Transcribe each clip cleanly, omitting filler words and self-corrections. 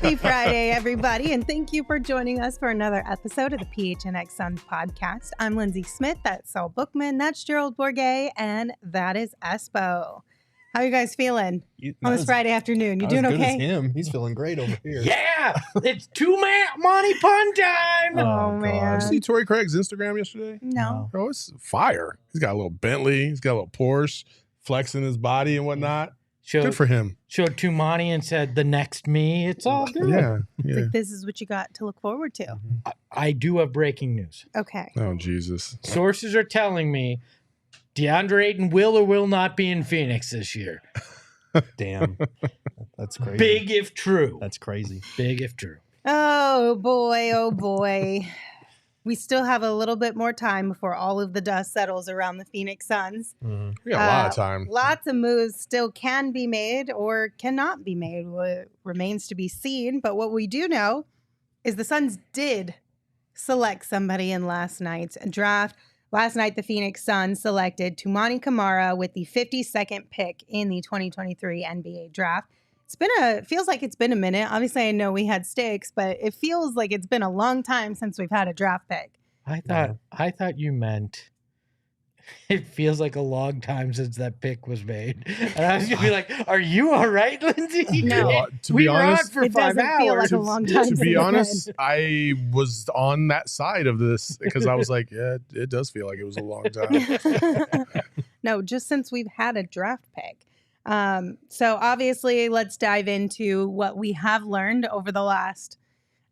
Happy Friday, everybody, and thank you for joining us for another episode of the PHNX Suns Podcast. I'm Lindsay Smith, that's Saul Bookman, that's Gerald Bourget, and that is Espo. How are you guys feeling on this Friday afternoon? You doing okay? As him. He's feeling great over here. Yeah, it's Toumani pun time. Oh, man. Did you see Torrey Craig's Instagram yesterday? No. Oh, it's fire. He's got a little Bentley. He's got a little Porsche, flexing his body and whatnot. Good for him. Showed Toumani and said, the next me. It's all good. Yeah. It's like, this is what you got to look forward to. I do have breaking news. Okay. Oh, Jesus. Sources are telling me DeAndre Ayton will or will not be in Phoenix this year. Damn. That's crazy. Big if true. That's crazy. Big if true. Oh, boy. Oh, boy. We still have a little bit more time before all of the dust settles around the Phoenix Suns. We got a lot of time. Lots of moves still can be made or cannot be made. What remains to be seen. But what we do know is the Suns did select somebody in last night's draft. Last night, the Phoenix Suns selected Toumani Camara with the 52nd pick in the 2023 NBA draft. Feels like it's been a minute. Obviously, I know we had sticks, but it feels like it's been a long time since we've had a draft pick. I thought you meant it feels like a long time since that pick was made. And I was going to be like, are you all right, Lindsay? No. To be honest, for 5 hours. Feel like a long time to be since honest, I was on that side of this because I was like, yeah, it does feel like it was a long time. No, just since we've had a draft pick. So obviously, let's dive into what we have learned over the last,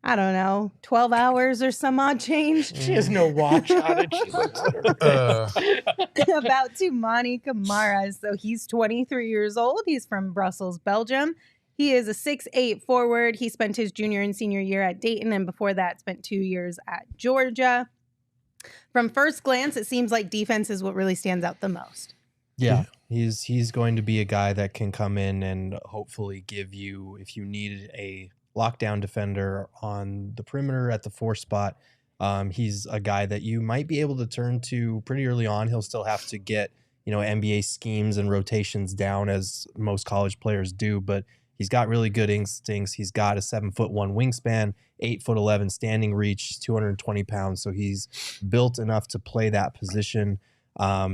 12 hours or some odd change. She has no watch on it. She looks at her About Toumani Camara. So he's 23 years old. He's from Brussels, Belgium. He is a 6'8" forward. He spent his junior and senior year at Dayton, and before that spent 2 years at Georgia. From first glance, it seems like defense is what really stands out the most. Yeah, he's going to be a guy that can come in and hopefully give you, if you needed a lockdown defender on the perimeter at the 4 spot, he's a guy that you might be able to turn to pretty early on. He'll still have to get, NBA schemes and rotations down as most college players do, but he's got really good instincts. He's got a 7'1" wingspan, 8'11" standing reach, 220 pounds. So he's built enough to play that position.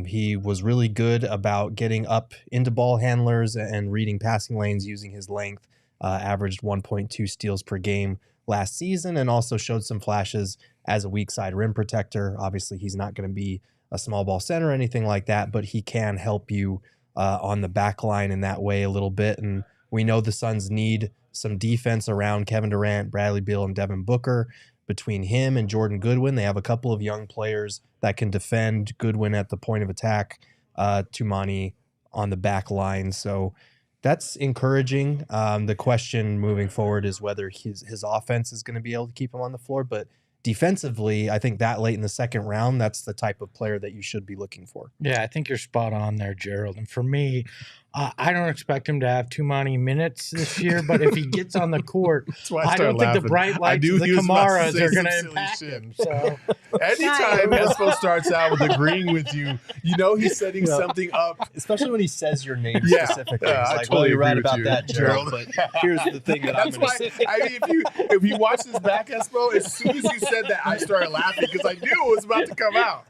He was really good about getting up into ball handlers and reading passing lanes using his length, averaged 1.2 steals per game last season, and also showed some flashes as a weak side rim protector. Obviously, he's not going to be a small ball center or anything like that, but he can help you on the back line in that way a little bit. And we know the Suns need some defense around Kevin Durant, Bradley Beal, and Devin Booker. Between him and Jordan Goodwin, they have a couple of young players that can defend. Goodwin at the point of attack, Toumani on the back line. So that's encouraging. The question moving forward is whether his offense is going to be able to keep him on the floor. But defensively, I think that late in the second round, that's the type of player that you should be looking for. Yeah, I think you're spot on there, Gerald. And for me, I don't expect him to have too many minutes this year, but if he gets on the court, I don't think the bright lights of the Camaras are going to impact him. So anytime Espo starts out with agreeing with you, he's setting something up. Especially when he says your name specifically. Yeah, He's totally you're right agree with about you, that, Gerald. But here's the thing that I'm going to say. I mean, if you watch this back, Espo, as soon as you said that, I started laughing because I knew it was about to come out.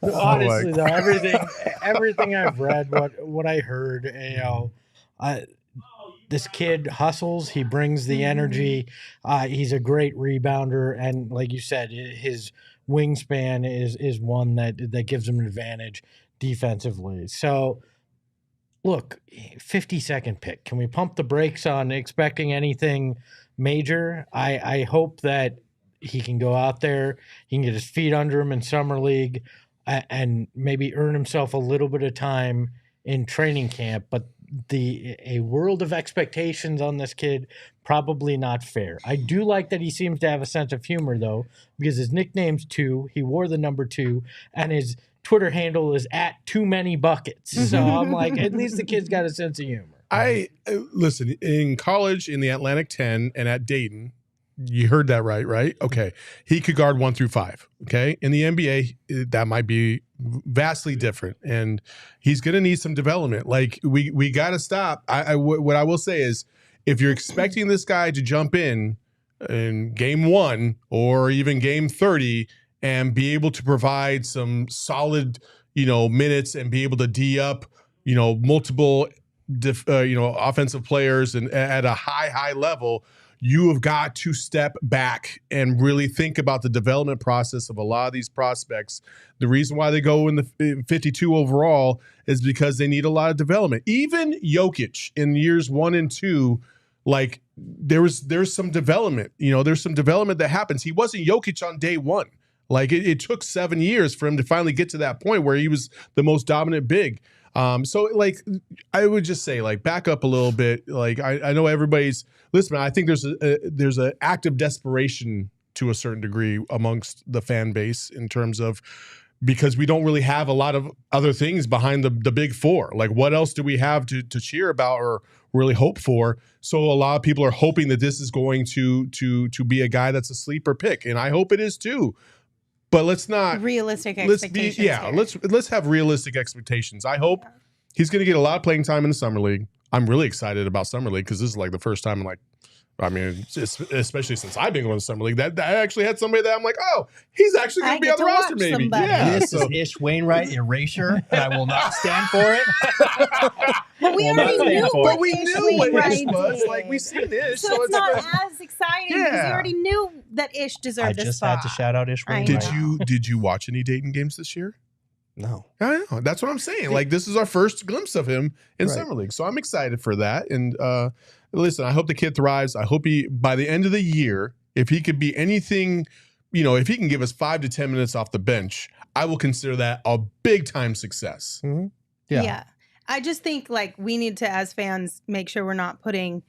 Honestly, though, everything I've read, what I heard, this kid hustles. He brings the energy. He's a great rebounder, and like you said, his wingspan is one that gives him an advantage defensively. So, look, 52nd pick. Can we pump the brakes on expecting anything major? I hope that he can go out there, he can get his feet under him in summer league, and maybe earn himself a little bit of time in training camp. But a world of expectations on this kid, probably not fair. I do like that he seems to have a sense of humor, though, because his nickname's 2. He wore the number 2, and his Twitter handle is @TooManyBuckets. So I'm like, at least the kid's got a sense of humor. Listen, in college, in the Atlantic 10 and at Dayton, you heard that right? Okay. He could guard 1 through 5. Okay. In the NBA, that might be vastly different. And he's going to need some development. Like, we got to stop. What I will say is, if you're expecting this guy to jump in game 1 or even game 30 and be able to provide some solid, minutes and be able to D up, multiple, offensive players and at a high level, you have got to step back and really think about the development process of a lot of these prospects. The reason why they go in the 52 overall is because they need a lot of development. Even Jokic in years 1 and 2, like there's some development. There's some development that happens. He wasn't Jokic on day 1. Like it took 7 years for him to finally get to that point where he was the most dominant big. So like I would just say, like, back up a little bit. Like I know everybody's listen. I think there's an act of desperation to a certain degree amongst the fan base in terms of, because we don't really have a lot of other things behind the big four. Like, what else do we have to cheer about or really hope for? So a lot of people are hoping that this is going to be a guy that's a sleeper pick, and I hope it is too. But let's not realistic expectations. Let's have realistic expectations. I hope he's going to get a lot of playing time in the summer league. I'm really excited about summer league because this is like the first time especially since I've been going to summer league, that I actually had somebody that I'm like, oh, he's actually going to be on the roster maybe. Somebody. Yeah, this is Ish Wainwright erasure, and I will not stand for it. But we already knew what Ish was. Like, we've seen Ish. So it's not as exciting because we already knew that Ish deserved a spot. I just had to shout out Ish Wainwright. Did you watch any Dayton games this year? No. I know. That's what I'm saying. Like, this is our first glimpse of him in summer league. So I'm excited for that. And listen, I hope the kid thrives. I hope he, by the end of the year, if he could be anything, if he can give us 5 to 10 minutes off the bench, I will consider that a big time success. Mm-hmm. Yeah. I just think, like, we need to, as fans, make sure we're not putting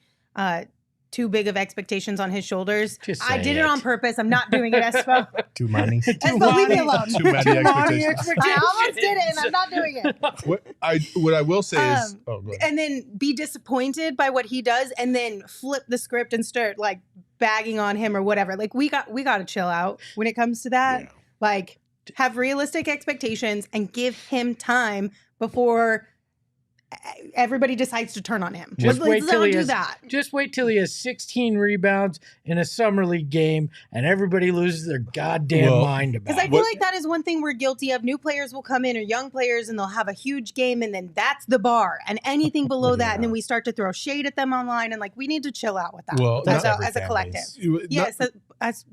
too big of expectations on his shoulders. I did it on purpose. I'm not doing it, Espo. Toumani. Espo, leave me alone. Too many expectations. I almost did it, and I'm not doing it. What I will say is, and then be disappointed by what he does, and then flip the script and start like bagging on him or whatever. Like, we got to chill out when it comes to that. Yeah. Like, have realistic expectations and give him time before everybody decides to turn on him. Just wait till he has 16 rebounds in a summer league game and everybody loses their goddamn mind about it. Because I feel like that is one thing we're guilty of. New players will come in, or young players, and they'll have a huge game, and then that's the bar. And anything below that, and then we start to throw shade at them online, and like, we need to chill out with that. Well, as a collective. Yes,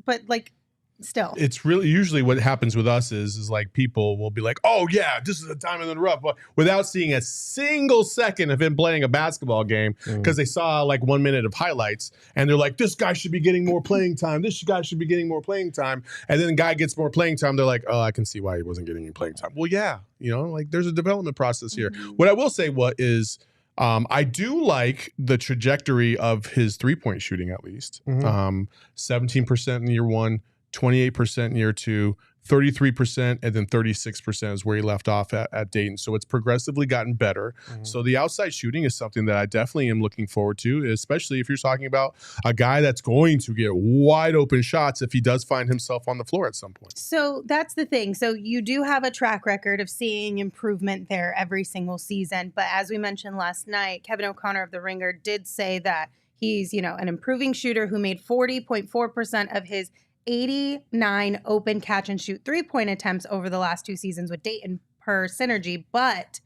but like, still, it's really usually what happens with us is like, people will be like, oh yeah, this is a diamond in the rough, without seeing a single second of him playing a basketball game, because they saw like 1 minute of highlights and they're like, this guy should be getting more playing time. This guy should be getting more playing time. And then the guy gets more playing time. They're like, oh, I can see why he wasn't getting any playing time. Well, yeah, like, there's a development process here. What I will say is, I do like the trajectory of his 3-point shooting, at least. 17% in year 1, 28% in year 2, 33%, and then 36% is where he left off at Dayton. So it's progressively gotten better. So the outside shooting is something that I definitely am looking forward to, especially if you're talking about a guy that's going to get wide open shots if he does find himself on the floor at some point. So that's the thing. So you do have a track record of seeing improvement there every single season. But as we mentioned last night, Kevin O'Connor of The Ringer did say that he's, an improving shooter who made 40.4% of his 89 open catch and shoot 3-point attempts over the last 2 seasons with Dayton per Synergy, but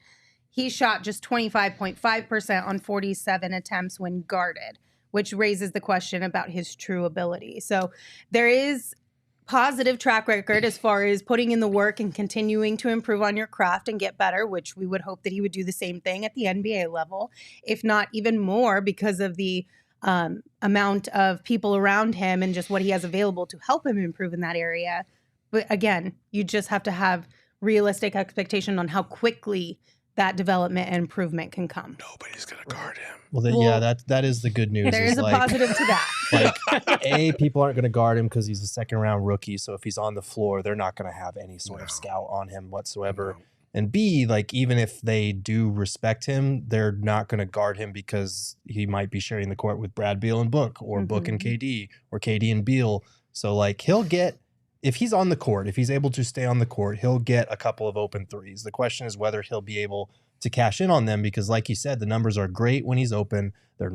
he shot just 25.5% on 47 attempts when guarded, which raises the question about his true ability. So there is positive track record as far as putting in the work and continuing to improve on your craft and get better, which we would hope that he would do the same thing at the NBA level, if not even more, because of the amount of people around him and just what he has available to help him improve in that area. But again, you just have to have realistic expectation on how quickly that development and improvement can come. Nobody's going to guard him. Well, that is the good news. There is a positive to that. Like, people aren't going to guard him because he's a second-round rookie. So if he's on the floor, they're not going to have any sort of scout on him whatsoever. No. And B, like, even if they do respect him, they're not going to guard him because he might be sharing the court with Brad Beal and Book, or Book and KD, or KD and Beal. So, like, he'll get, if he's on the court, if he's able to stay on the court, he'll get a couple of open threes. The question is whether he'll be able to cash in on them because, like you said, the numbers are great when he's open. They're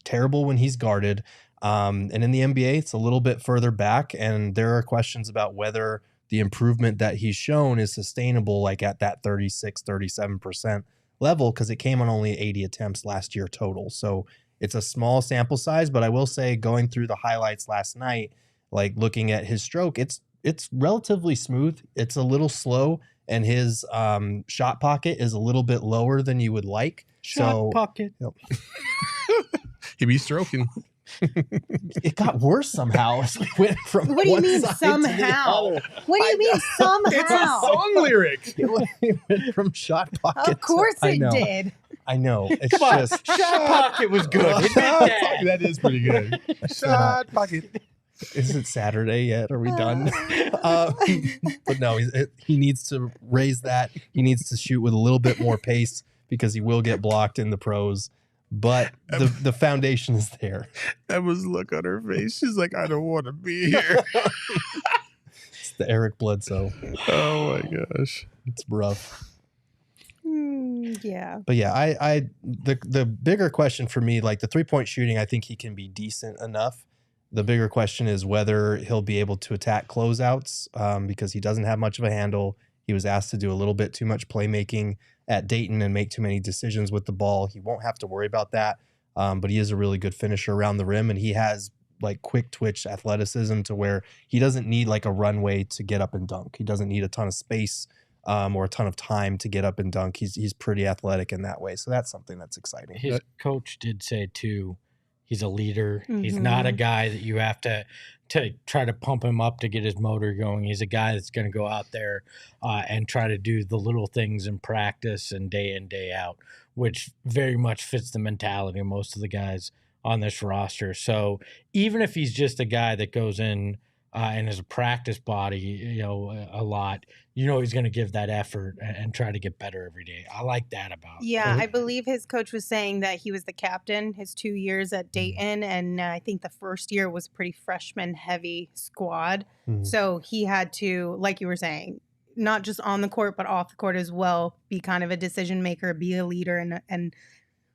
terrible when he's guarded. And in the NBA, it's a little bit further back, and there are questions about whether the improvement that he's shown is sustainable, like at that 36, 37% level, because it came on only 80 attempts last year total. So it's a small sample size, but I will say going through the highlights last night, like looking at his stroke, it's relatively smooth. It's a little slow, and his shot pocket is a little bit lower than you would like. Shot pocket. Yep. He be stroking. It got worse somehow as we went from What do you one mean side somehow? to the other. What do you mean somehow? It's a song lyric. It went from shot pocket. Of course I it know. did. I know. It's Come on, just shot pocket was good. Isn't it? That is pretty good. Shot pocket. Is it Saturday yet? Are we done? But no, he needs to raise that. He needs to shoot with a little bit more pace because he will get blocked in the pros. But the foundation is there. Emma's look on her face. She's like, I don't want to be here. It's the Eric Bledsoe. Oh my gosh. It's rough. Yeah. But yeah, the bigger question for me, like the 3-point shooting, I think he can be decent enough. The bigger question is whether he'll be able to attack closeouts because he doesn't have much of a handle. He was asked to do a little bit too much playmaking at Dayton and make too many decisions with the ball. He won't have to worry about that, but he is a really good finisher around the rim, and he has like quick twitch athleticism to where he doesn't need like a runway to get up and dunk. He doesn't need a ton of space or a ton of time to get up and dunk. He's pretty athletic in that way, so that's something that's exciting. His coach did say too, he's a leader. He's not a guy that you have to try to pump him up to get his motor going. He's a guy that's going to go out there and try to do the little things in practice and day in, day out, which very much fits the mentality of most of the guys on this roster. So even if he's just a guy that goes in and is a practice body, a lot, he's going to give that effort and try to get better every day. I like that about him. Yeah, I believe his coach was saying that he was the captain his 2 years at Dayton, and I think the first year was pretty freshman-heavy squad. So he had to, like you were saying, not just on the court, but off the court as well, be kind of a decision maker, be a leader, and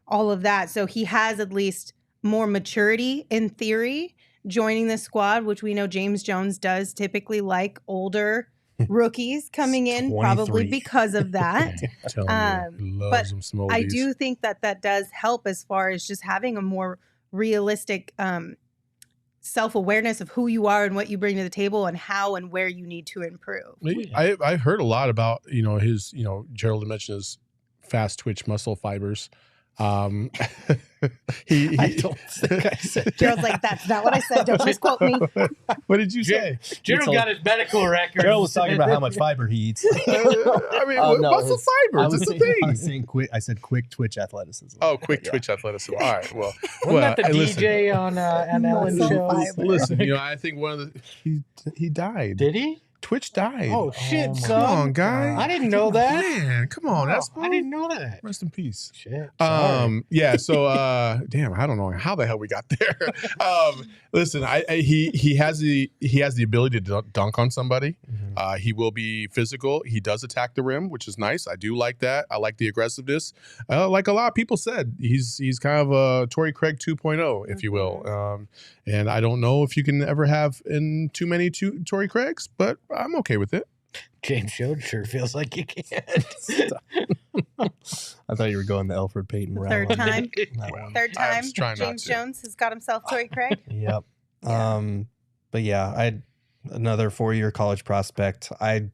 all of that. So he has at least more maturity in theory joining the squad, which we know James Jones does typically like older rookies coming in, 23. probably because of that. But I do think that does help as far as just having a more realistic self-awareness of who you are and what you bring to the table and how and where you need to improve. I've heard a lot about, his, Gerald mentioned his fast twitch muscle fibers. I don't think I said Gerald's like, that's not what I said. Don't misquote me. What did you say? Gerald got his medical record. Gerald was talking about how much fiber he eats. Muscle fibers. It's a thing. I said quick twitch athleticism. Oh, quick twitch athleticism. All right. Well, Wasn't that the DJ on Ellen show? Listen, I think one of he died. Did he? Twitch died. Oh shit, son. Come on, guy. I didn't know that. Man, come on. That's I didn't know that. Rest in peace. Shit. Yeah. So, damn, I don't know how the hell we got there. Listen, he has the ability to dunk on somebody. He will be physical. He does attack the rim, which is nice. I do like that. I like the aggressiveness. Like a lot of people said, he's kind of a Torrey Craig 2.0, if you will. And I don't know if you can ever have in too many Torrey Craigs, but I'm okay with it. James Jones sure feels like you can. I thought you were going the Elfrid Payton route. Third time I was trying not James to. Jones has got himself Torrey Craig. Yep. Yeah. But yeah, I another 4-year college prospect. I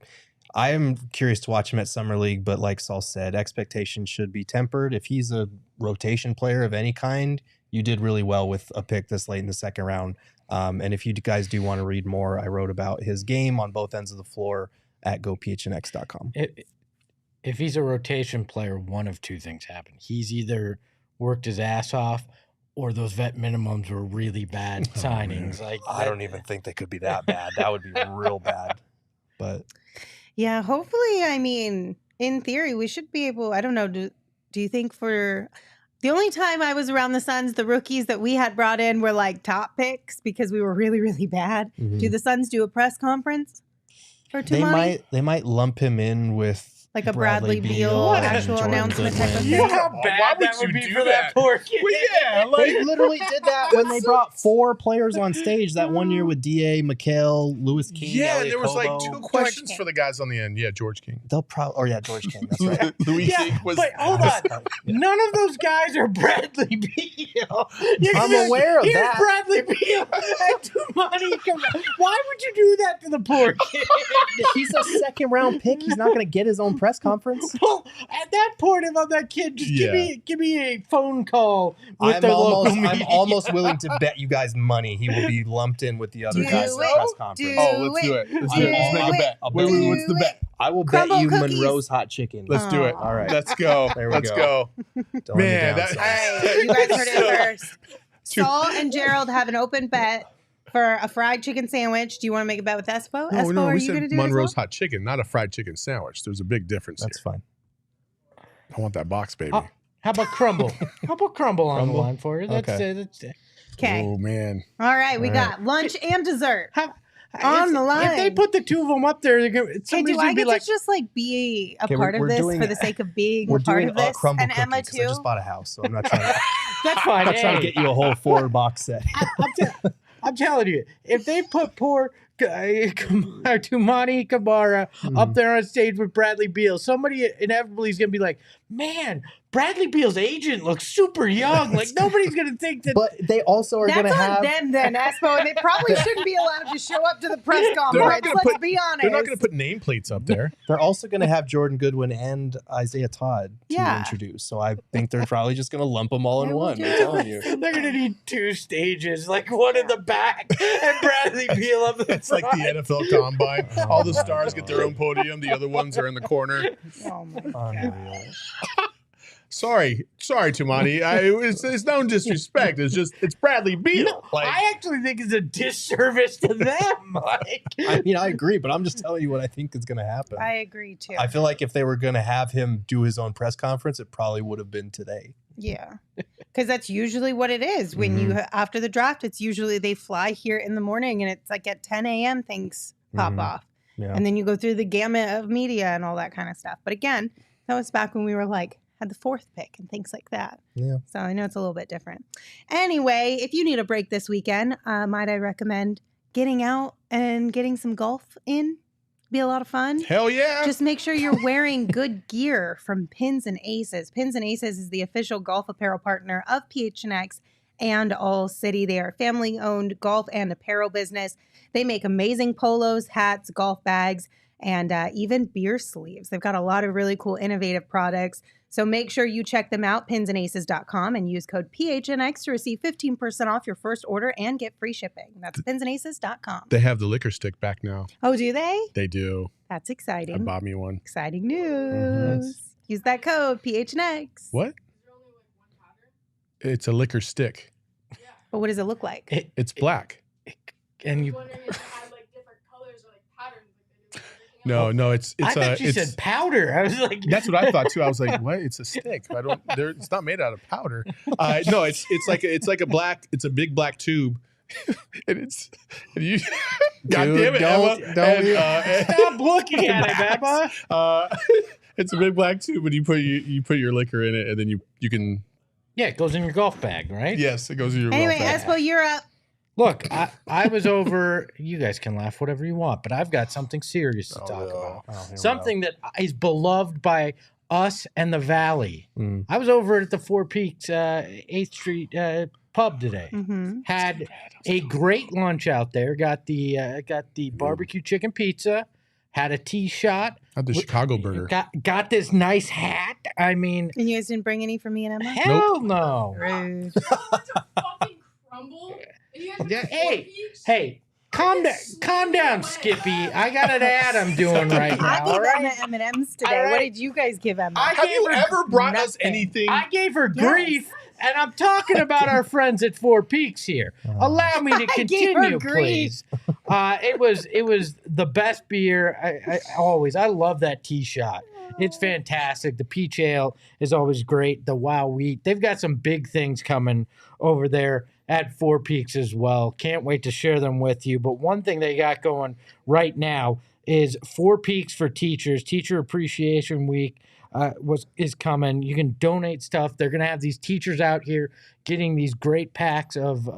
am curious to watch him at Summer League, but like Saul said, expectations should be tempered. If he's a rotation player of any kind, you did really well with a pick this late in the second round. And if you guys do want to read more, I wrote about his game on both ends of the floor at gophnx.com. If he's a rotation player, one of two things happen. He's either worked his ass off or those vet minimums were really bad signings. Like I don't even think they could be that bad. That would be real bad. But yeah, hopefully, I mean, in theory, we should be able, I don't know, do you think for the only time I was around the Suns, the rookies that we had brought in were like top picks because we were really, really bad. Do the Suns do a press conference for Toumani? They might lump him in with Like a Bradley Beal What? actual Jordan announcement Goodwin. type of You know thing. how Why bad would that would you be do for that that? poor kid. Well, yeah, They like literally did that when they brought 4 players on stage that one year with DA, McHale, Lewis King. yeah, Elliot there was like Kobo. 2 questions King. for the guys on the end. Yeah, George King. They'll probably. Oh yeah, George King. That's right. Louis Yeah, King was. but hold on. None of those guys are Bradley Beal. I'm aware of Here's that. Bradley Beal and Toumani Camara. Why would you do that to the poor kid? He's a second round pick. He's not going to get his own press conference. Well, at that point about that kid, just give me a phone call with I'm the local I'm media. almost willing to bet you guys money he will be lumped in with the other Do guys at the it. press conference. Do Oh, let's do it. Let's do it. Let's make a bet. I'll Wait, bet you. what's the bet? I will Crumble bet you cookies. Monroe's hot chicken. Let's do it. All right. Let's go. There we Let's go. go. Don't let me Man, down, that- son. All right, you guys heard it first. Saul and Gerald have an open bet for a fried chicken sandwich. Do you want to make a bet with Espo? No, Espo, no, are we you going to said do Monroe's it as hot chicken, not a fried chicken sandwich. There's a big difference That's here. fine. I want that box, baby. How about crumble? How about crumble on the Crumble? line for you? That's well? Okay. Oh man. All right, we All got lunch and dessert. How, On if, the line. If they put the 2 of them up there, Okay, somebody's do I gonna be get like, to just like be a Okay, part of we're this doing- for the sake of being We're a part doing of this? crumble And cookie Emma because I too? just bought a house, so I'm not trying to, that's fine. I'm not trying to get you a whole 4-box set. I'm telling you, if they put poor Toumani Camara up there on stage with Bradley Beal, somebody inevitably is going to be like, man, Bradley Beal's agent looks super young. Like, nobody's going to think that. But they also are going That's to on have. them then, Espo, and they probably shouldn't be allowed to show up to the press conference. gonna Let's put- be honest. They're not going to put nameplates up there. They're also going to have Jordan Goodwin and Isaiah Todd to Yeah. introduce. So I think they're probably just going to lump them all in They will one. do I'm it. telling you. They're going to need 2 stages, like one in the back and Bradley Beal up in the It's like the NFL Combine. All the stars get their own podium. The other ones are in the corner. Oh my God. Unreal. Sorry, Toumani. It's no disrespect. It's Bradley Beal. Like, I actually think it's a disservice to them. Like, I mean, I agree, but I'm just telling you what I think is going to happen. I agree too. I feel like if they were going to have him do his own press conference, it probably would have been today. Yeah, because that's usually what it is. When you after the draft, it's usually they fly here in the morning, and it's like at 10 a.m. things pop off, Yeah. and then you go through the gamut of media and all that kind of stuff. But again, that was back when we were like had the 4th pick and things like that. Yeah. So I know it's a little bit different. Anyway, if you need a break this weekend, might I recommend getting out and getting some golf in? Be a lot of fun. hell yeah. Just make sure you're wearing good gear from Pins and Aces. Pins and Aces is the official golf apparel partner of PHNX and ALLCITY. They are a family-owned golf and apparel business. They make amazing polos, hats, golf bags, and even beer sleeves. They've got a lot of really cool, innovative products. So make sure you check them out, pinsandaces.com, and use code PHNX to receive 15% off your first order and get free shipping. That's pinsandaces.com. They have the liquor stick back now. Oh, do they? They do. That's I exciting. bought me one. Exciting news. Use that code PHNX. What? It's a liquor stick. But what does it look like? It's black. and you. wondering if it had like different colors or like patterns like they do with everything No, else. no, it's I thought you it's said powder. I was like, that's what I thought too. I was like, what? It's a stick. I don't. It's not made out of powder. No, it's like a black. It's a big black tube, and you. God Dude, damn it, don't- Emma. don't And, Stop looking at it, Emma. it's a big black tube, and you put your liquor in it, and then you can. Yeah, it goes in your golf bag, right? Yes, it goes in your. Anyway, welfare. Espo, you're up. Look, I was over. You guys can laugh whatever you want, but I've got something serious to talk about. Something that is beloved by us and the Valley. Mm. I was over at the Four Peaks 8th Street pub today. Mm-hmm. Had a great lunch out there. Got the barbecue chicken pizza. Had a tea shot. Not the Chicago burger. Got this nice hat. I mean, And you guys didn't bring any for me and Emma? hell no. Rude. Fucking crumble. And you guys Yeah, are hey, Four Peaks? Hey, calm down, Skippy. I got an ad I'm doing right I now. gave All right. Emma M&Ms today. All What right. did you guys give Emma? I Have gave you her ever brought us nothing. anything? I gave her Yes. grief, and I'm talking about our friends at Four Peaks here. Allow me to I gave her continue, grief. please. It was the best beer. I love that tea shot. It's fantastic. The peach ale is always great. The Wow Wheat. They've got some big things coming over there at Four Peaks as well. Can't wait to share them with you. But one thing they got going right now, is 4 Peaks for Teachers. Teacher Appreciation Week is coming. You can donate stuff. They're going to have these teachers out here getting these great packs of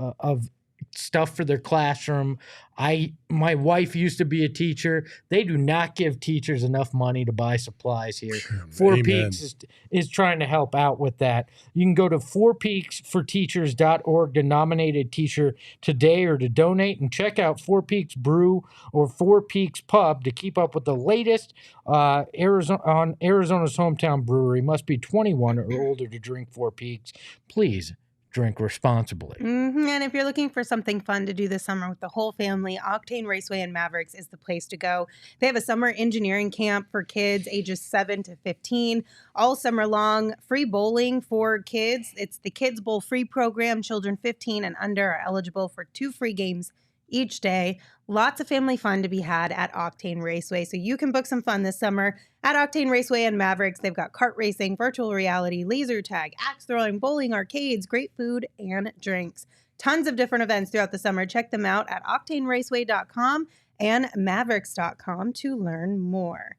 stuff for their classroom. My wife used to be a teacher. They do not give teachers enough money to buy supplies here. 4 Peaks is trying to help out with that. You can go to 4peaksforteachers.org to nominate a teacher today or to donate, and check out 4 Peaks Brew or 4 Peaks Pub to keep up with the latest Arizona's hometown brewery. Must be 21 or older to drink 4 Peaks. Please drink responsibly. And if you're looking for something fun to do this summer with the whole family, Octane Raceway and Mavericks is the place to go. They have a summer engineering camp for kids ages 7 to 15, all summer long. Free bowling for kids. It's the Kids Bowl free program. Children 15 and under are eligible for 2 free games each day. Lots of family fun to be had at Octane Raceway. So you can book some fun this summer at Octane Raceway and Mavericks. They've got kart racing, virtual reality, laser tag, axe throwing, bowling, arcades, great food, and drinks. Tons of different events throughout the summer. Check them out at octaneraceway.com and mavericks.com to learn more.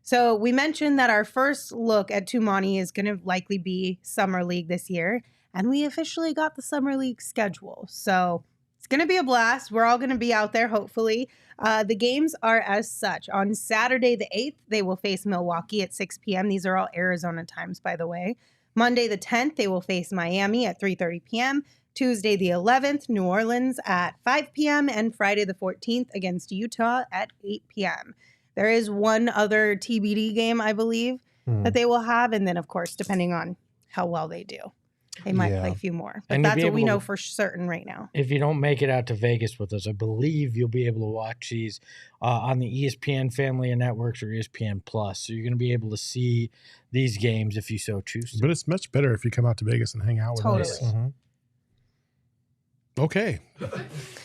So we mentioned that our first look at Toumani is going to likely be Summer League this year, and we officially got the Summer League schedule. So it's going to be a blast. We're all going to be out there, hopefully. The games are as such. On Saturday the 8th, they will face Milwaukee at 6 p.m. These are all Arizona times, by the way. Monday the 10th, they will face Miami at 3:30 p.m. Tuesday the 11th, New Orleans at 5 p.m. And Friday the 14th against Utah at 8 p.m. There is one other TBD game, I believe, that they will have. And then, of course, depending on how well they do, they might play a few more. But that's what we know for certain right now. If you don't make it out to Vegas with us, I believe you'll be able to watch these on the ESPN family of networks or ESPN Plus. So you're going to be able to see these games if you so choose to. But it's much better if you come out to Vegas and hang out with us. Totally. Okay.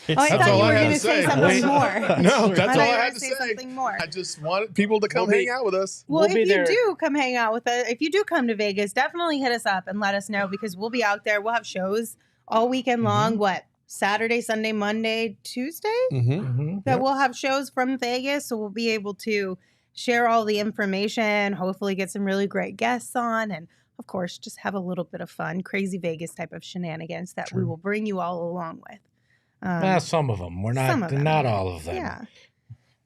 I thought you were going to say something more. No, that's all I had had to say. Something more. I just wanted people to come hang out with us. Well, if you do come hang out with us, if you do come to Vegas, definitely hit us up and let us know, because we'll be out there. We'll have shows all weekend long. What? Saturday, Sunday, Monday, Tuesday? That we'll have shows from Vegas. So we'll be able to share all the information, hopefully get some really great guests on, and of course, just have a little bit of fun, crazy Vegas type of shenanigans that we will bring you all along with. Some of them. We're not all of them. Yeah.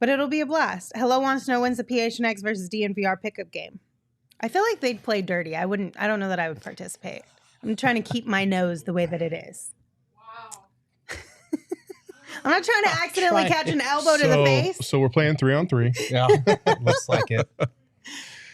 But it'll be a blast. Hello wants to know, when's the PHNX versus DNVR pickup game? I feel like they'd play dirty. I don't know that I would participate. I'm trying to keep my nose the way that it is. Wow. I'm not trying to accidentally catch an elbow to the face. So we're playing 3-on-3. Yeah, looks like it.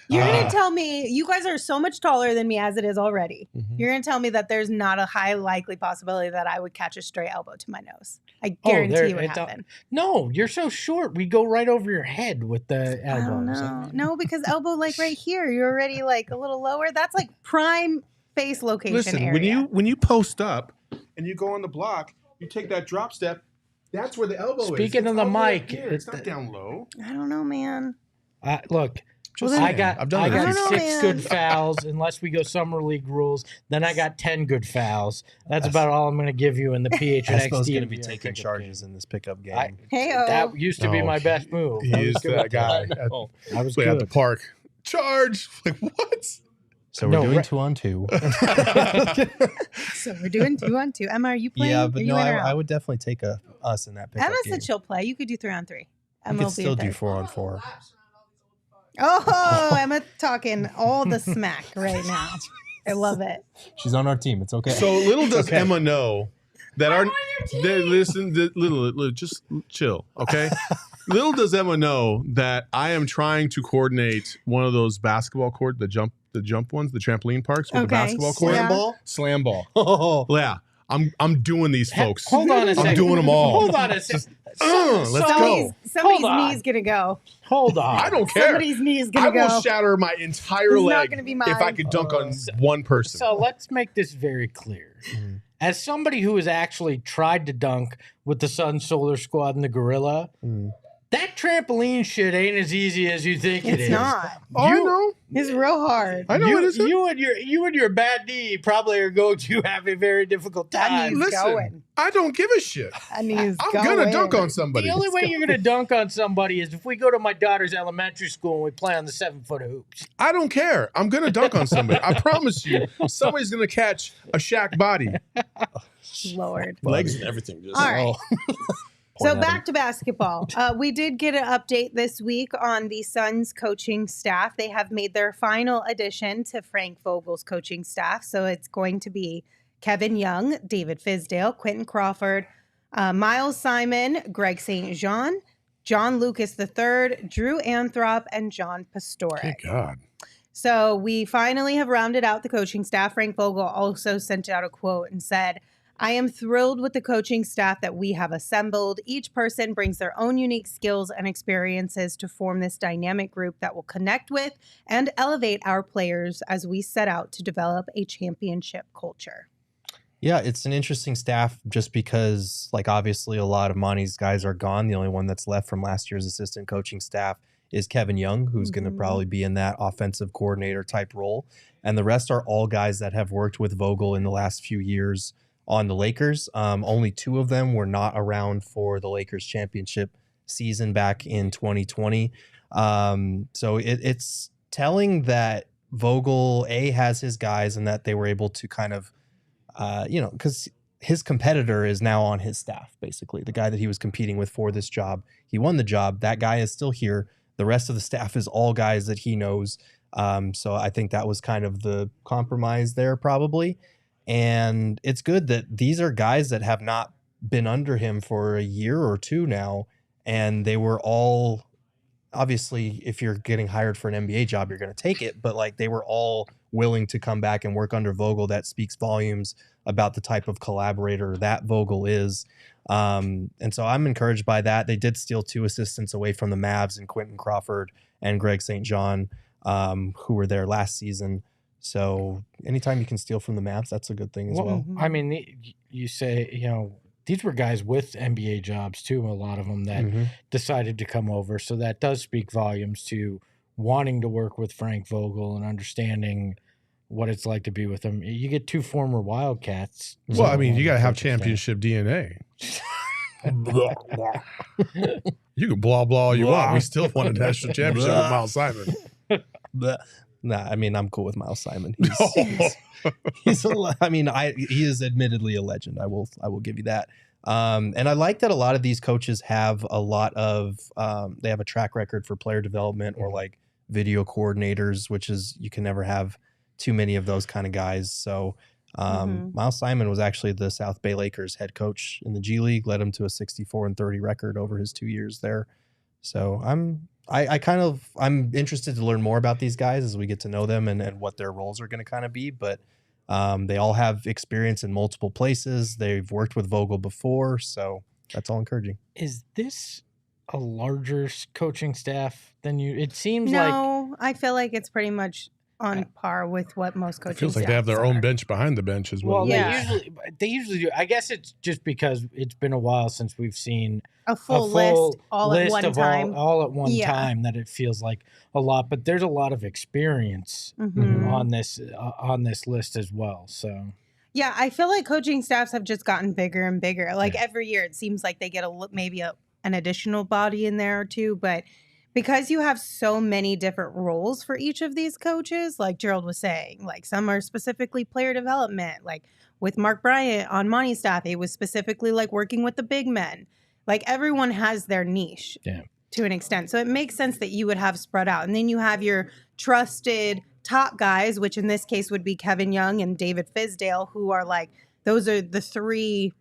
You're going to tell me, you guys are so much taller than me as it is already. You're going to tell me that there's not a high likely possibility that I would catch a stray elbow to my nose. I guarantee it would happen. No, you're so short. We go right over your head with the elbows. I don't know. No, because elbow like right here, you're already like a little lower. That's like prime face location area. when you post up and you go on the block, you take that drop step. That's where the elbow is. Speaking of the mic, it's not down low. I don't know, man. Look. I got 6 good fouls, unless we go summer league rules. Then I got 10 good fouls. That's about all I'm going to give you in the PHNX. Espo's going to be taking charges in this pickup game. That used to be my best move. He used that guy. I was good at the park. Charge! Like what? So we're doing 2-on-2. So we're doing 2-on-2. Emma, are you playing? Yeah, but no, I would definitely take us in that pickup game. Emma's a chill play. You could do 3-on-3. You could still do 4-on-4. Oh, Emma talking all the smack right now. I love it. She's on our team. It's okay. So little does Emma know that little, just chill, okay? Little does Emma know that I am trying to coordinate one of those basketball court, the jump ones, the trampoline parks with the basketball court. Slam ball. Oh, yeah. I'm doing these, folks. Hold on a second. I'm doing them all. Hold on a second. Let's go. Somebody's knee's gonna go. Hold on. I don't care. Somebody's knee's gonna go. I will shatter my entire leg gonna be mine. if I could dunk on one person. So let's make this very clear. As somebody who has actually tried to dunk with the Sun Solar Squad and the Gorilla, That trampoline shit ain't as easy as you think it is. It's not. Oh, I know. It's real hard. I know it isn't. You and your bad knee probably are going to have a very difficult That time. knee's Listen, going. I don't give a shit. That knee's I'm going. gonna dunk on somebody. The only way you're going to dunk on somebody is if we go to my daughter's elementary school and we play on the 7-foot hoops. I don't care. I'm gonna dunk on somebody. I promise you, somebody's gonna catch a Shaq body, Lord. legs and everything. Just, All right. So Point at back to basketball. We did get an update this week on the Suns coaching staff. They have made their final addition to Frank Vogel's coaching staff. So it's going to be Kevin Young, David Fizdale, Quentin Crawford, Miles Simon, Greg St. Jean, John Lucas III, Drew Anthrop, and John Pastore. Thank God. So we finally have rounded out the coaching staff. Frank Vogel also sent out a quote and said, I am thrilled with the coaching staff that we have assembled. Each person brings their own unique skills and experiences to form this dynamic group that will connect with and elevate our players as we set out to develop a championship culture. Yeah, it's an interesting staff just because, like, obviously a lot of Monty's guys are gone. The only one that's left from last year's assistant coaching staff is Kevin Young, who's going to probably be in that offensive coordinator type role. And the rest are all guys that have worked with Vogel in the last few years on the Lakers. Only 2 of them were not around for the Lakers championship season back in 2020. So it's telling that Vogel, has his guys and that they were able to kind of, because his competitor is now on his staff, basically. The guy that he was competing with for this job, he won the job. That guy is still here. The rest of the staff is all guys that he knows. So I think that was kind of the compromise there probably. And it's good that these are guys that have not been under him for a year or 2 now. And they were all, obviously, if you're getting hired for an NBA job, you're going to take it. But like they were all willing to come back and work under Vogel. That speaks volumes about the type of collaborator that Vogel is. And so I'm encouraged by that. They did steal 2 assistants away from the Mavs and Quentin Crawford and Greg St. John, who were there last season. So anytime you can steal from the Mavs, that's a good thing as well. I mean, you say, these were guys with NBA jobs too, a lot of them that decided to come over. So that does speak volumes to wanting to work with Frank Vogel and understanding what it's like to be with him. You get 2 former Wildcats. Well, I mean, you got to have championship DNA. You can blah all you want. We still won a national championship with Miles Simon. Nah, I mean, I'm cool with Miles Simon. He is admittedly a legend. I will give you that. And I like that a lot of these coaches have a lot of, they have a track record for player development or like video coordinators, which is, you can never have too many of those kind of guys. So Miles Simon was actually the South Bay Lakers head coach in the G League, led him to a 64-30 record over his 2 years there. So I'm interested to learn more about these guys as we get to know them and what their roles are going to kind of be. But they all have experience in multiple places. They've worked with Vogel before, so that's all encouraging. Is this a larger coaching staff than you? It seems No, I feel like it's pretty much on par with what most coaching It feels like they have their own bench behind the bench as well. Well, Yeah. they usually do. I guess it's just because it's been a while since we've seen a full list all at one time. all at one Yeah. time, that it feels like a lot. But there's a lot of experience on this list as well. So Yeah, I feel like coaching staffs have just gotten bigger and bigger. Like every year, it seems like they get maybe an additional body in there or 2. But because you have so many different roles for each of these coaches, like Gerald was saying, like some are specifically player development. Like with Mark Bryant on Monty's staff, it was specifically like working with the big men. Like everyone has their niche to an extent. So it makes sense that you would have spread out. And then you have your trusted top guys, which in this case would be Kevin Young and David Fizdale, who are like, those are the 3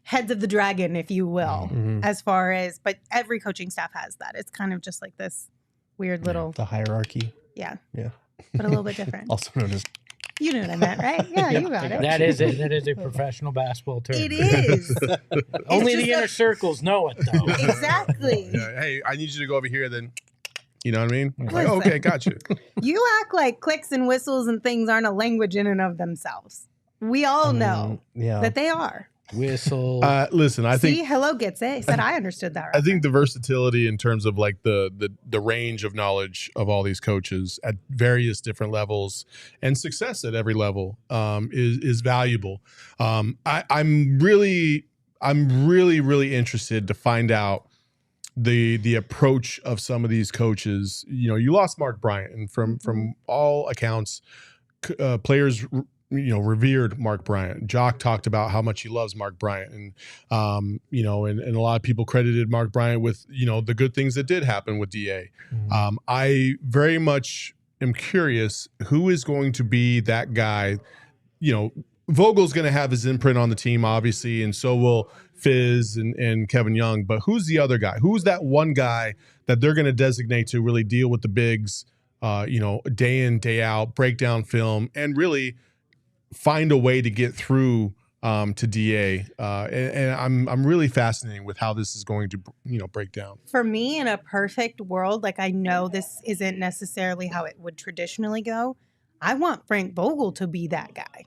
heads of the dragon, if you will, as far as, but every coaching staff has that. It's kind of just like this weird little, The hierarchy. yeah, Yeah. but a little bit different. Also known as You know what I meant, right? Yeah, you got it. that is a professional basketball term. It is. Only just the inner circles know it, though. Exactly. Yeah, hey, I need you to go over here then. You know what I mean? Like, Listen. okay, gotcha. You act like clicks and whistles and things aren't a language in and of themselves. We all know yeah. that they are. Whistle. Listen, I See, think Hello gets it. He said I understood that. I think the versatility in terms of like the range of knowledge of all these coaches at various different levels and success at every level is valuable. I'm really interested to find out the approach of some of these coaches. You know, you lost Mark Bryant, and from all accounts, players revered Mark Bryant. Jock talked about how much he loves Mark Bryant, and and a lot of people credited Mark Bryant with the good things that did happen with DA. I very much am curious who is going to be that guy. Vogel's going to have his imprint on the team, obviously, and so will Fizz and Kevin Young. But who's the other guy? Who's that one guy that they're going to designate to really deal with the bigs, day in, day out, break down film, and really find a way to get through to DA? And I'm really fascinated with how this is going to break down. For me, in a perfect world, like I know this isn't necessarily how it would traditionally go, I want Frank Vogel to be that guy.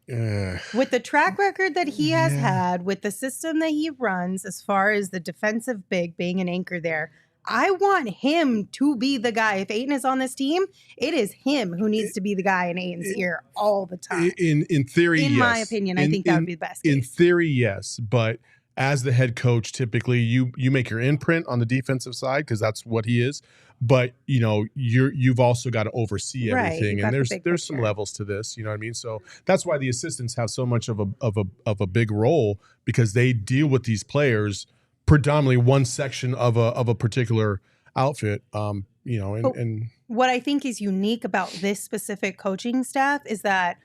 With the track record that he has had, with the system that he runs, as far as the defensive big being an anchor there, I want him to be the guy. If Ayton is on this team, it is him who needs to be the guy in Ayton's ear all the time. In theory, yes. In my opinion, I think that would be the best case. In theory, yes. But as the head coach, typically you make your imprint on the defensive side because that's what he is. But you've also got to oversee everything, and there's some levels to this. You know what I mean? So that's why the assistants have so much of a big role, because they deal with these players predominantly one section of a particular outfit. And what I think is unique about this specific coaching staff is that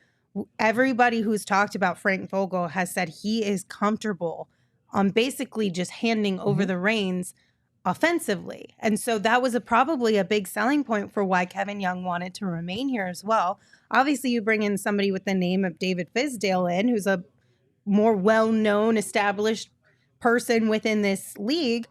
everybody who's talked about Frank Vogel has said he is comfortable on basically just handing over the reins offensively. And so that was probably a big selling point for why Kevin Young wanted to remain here as well. Obviously, you bring in somebody with the name of David Fizdale in, who's a more well-known, established person within this league.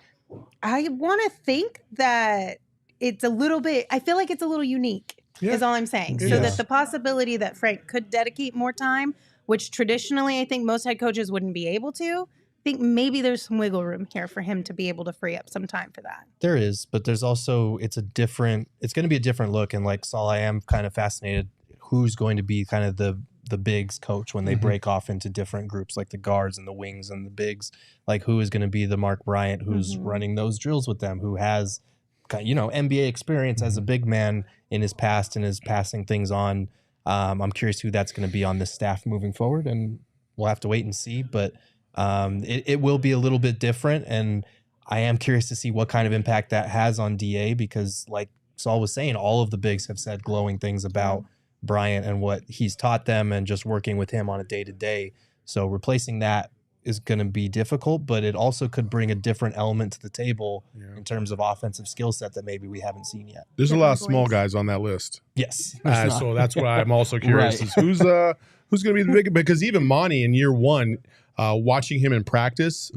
I want to think that it's a little bit, I feel like it's a little unique, is all I'm saying. So that the possibility that Frank could dedicate more time, which traditionally I think most head coaches wouldn't be able to, I think maybe there's some wiggle room here for him to be able to free up some time for that. There is, but there's also, it's going to be a different look. And like Saul, I am kind of fascinated who's going to be kind of the bigs coach when they break off into different groups, like the guards and the wings and the bigs. Like who is going to be the Mark Bryant who's running those drills with them, who has NBA experience as a big man in his past and is passing things on. I'm curious who that's going to be on this staff moving forward, and we'll have to wait and see. But it will be a little bit different, and I am curious to see what kind of impact that has on DA, because like Saul was saying, all of the bigs have said glowing things about Bryant and what he's taught them and just working with him on a day-to-day. So replacing that is going to be difficult, but it also could bring a different element to the table in terms of offensive skill set that maybe we haven't seen yet. There's a lot of small guys on that list. Yes. So that's why I'm also curious is who's going to be the big, because even Monty in year one, watching him in practice,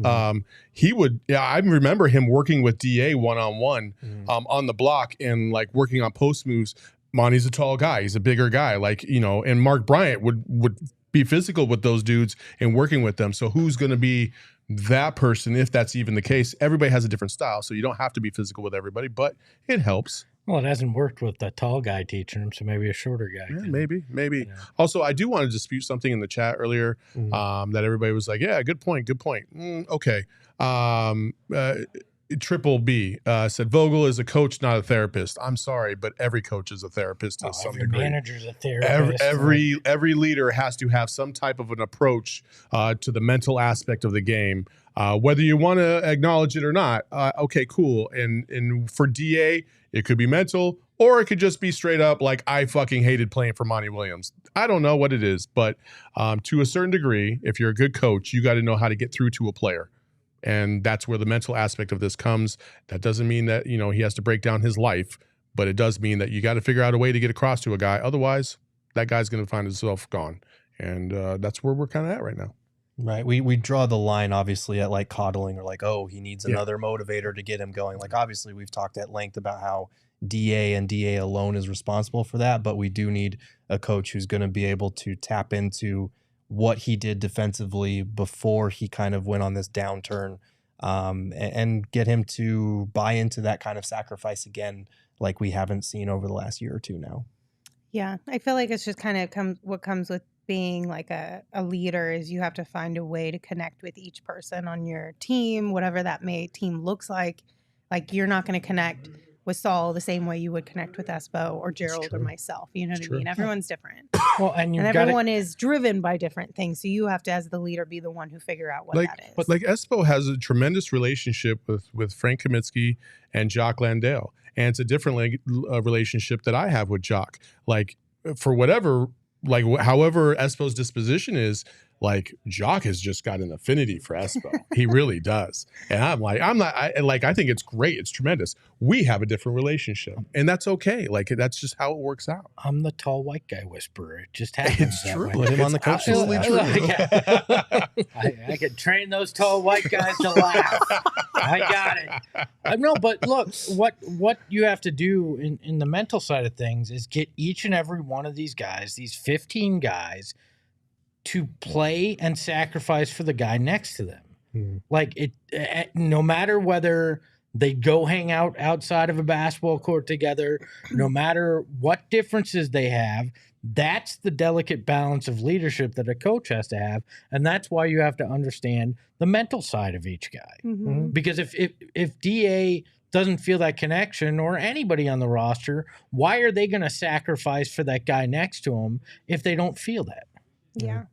he would, I remember him working with DA one-on-one on the block and like working on post moves. Monty's a tall guy. He's a bigger guy. Like, and Mark Bryant would be physical with those dudes and working with them. So who's going to be that person, if that's even the case? Everybody has a different style, so you don't have to be physical with everybody, but it helps. Well, it hasn't worked with the tall guy teaching him, so maybe a shorter guy. Yeah, maybe. Yeah. Also, I do want to dispute something in the chat earlier that everybody was like, yeah, good point. Okay. Triple B said Vogel is a coach, not a therapist. I'm sorry, but every coach is a therapist to some degree. Every manager's a therapist. Every leader has to have some type of an approach to the mental aspect of the game, whether you want to acknowledge it or not. Okay, cool. And for DA, it could be mental, or it could just be straight up like, I fucking hated playing for Monty Williams. I don't know what it is, but to a certain degree, if you're a good coach, you got to know how to get through to a player. And that's where the mental aspect of this comes. That doesn't mean that, he has to break down his life, but it does mean that you got to figure out a way to get across to a guy. Otherwise, that guy's going to find himself gone. And that's where we're kind of at right now. Right. We draw the line, obviously, at like coddling or like, oh, he needs another motivator to get him going. Like, obviously, we've talked at length about how DA and DA alone is responsible for that, but we do need a coach who's going to be able to tap into what he did defensively before he kind of went on this downturn, and get him to buy into that kind of sacrifice again, like we haven't seen over the last year or two now. Yeah, I feel like it's just kind of what comes with being like a leader is you have to find a way to connect with each person on your team, whatever that team looks like. Like you're not going to connect with Saul the same way you would connect with Espo or Gerald or myself. You know what I mean? Everyone's different. Well, and everyone is driven by different things. So you have to, as the leader, be the one who figure out what that is. But like Espo has a tremendous relationship with Frank Kaminsky and Jock Landale. And it's a different relationship that I have with Jock. Like for whatever, like however Espo's disposition is, like Jock has just got an affinity for Espo. He really does. And I think it's great. It's tremendous. We have a different relationship and that's okay. Like that's just how it works out. I'm the tall white guy whisperer. It just happens. It's true. Put him on the coach. Absolutely true. I could train those tall white guys to laugh. I got it. No, but look, what you have to do in the mental side of things is get each and every one of these guys, these 15 guys, to play and sacrifice for the guy next to them. Like no matter whether they go hang out outside of a basketball court together, no matter what differences they have, that's the delicate balance of leadership that a coach has to have. And that's why you have to understand the mental side of each guy. Because if DA doesn't feel that connection or anybody on the roster, why are they going to sacrifice for that guy next to him if they don't feel that? Yeah.